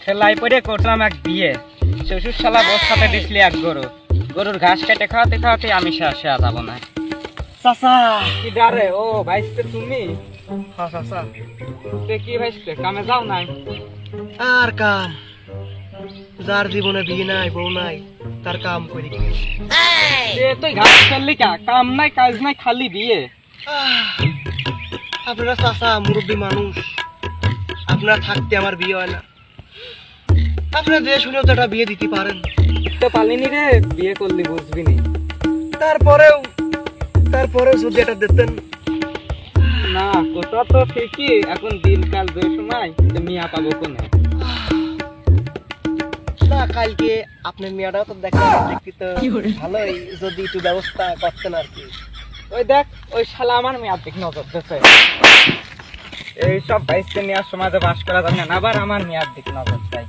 ঠেলাই পরে করলাম এক বিয়ে, শ্বশুর শালা বস সাথে দিসলি এক গরুর ঘাস কেটে খাওয়াতে খাওয়াতে আমি শেষ যাব না। চাচা কি ডারে? ও ভাইস্তে তুমি? হ্যাঁ চাচা। কি ভাইস্তে কামে যাও নাই? আর কাম, যার জীবনে বিয়ে নাই বউ নাই তার কাম করি কি? তুই ঘাস ফেললি কা? কাম নাই কাজ নাই খালি বিয়ে। আপনারা চাচা মুরব্বী মানুষ, আপনারা থাকতে আমার বিয়ে হয় না। আপনারা যে শুনেও তো একটা বিয়ে দিতে পারেন। তো পালিনি রে, বিয়ে করলি বুঝবি নি। তারপরেও যদি এটা দিতেন। না কথা তো ঠিকই, এখন দিনকাল যে সময় মিয়া পাবো কোনে। না কালকে আপনার মেয়েটাও তো দেখতে তো ভালোই, যদি একটু ব্যবস্থা করতেন আর কি। ওই দেখ, ওই শালা আমার মেয়ার দিক নজর দিচ্ছে। এইসব ভাইস্তে নেওয়ার সমাজে বাস করা যাবে না, আবার আমার মেয়ার দিক নজর চাই।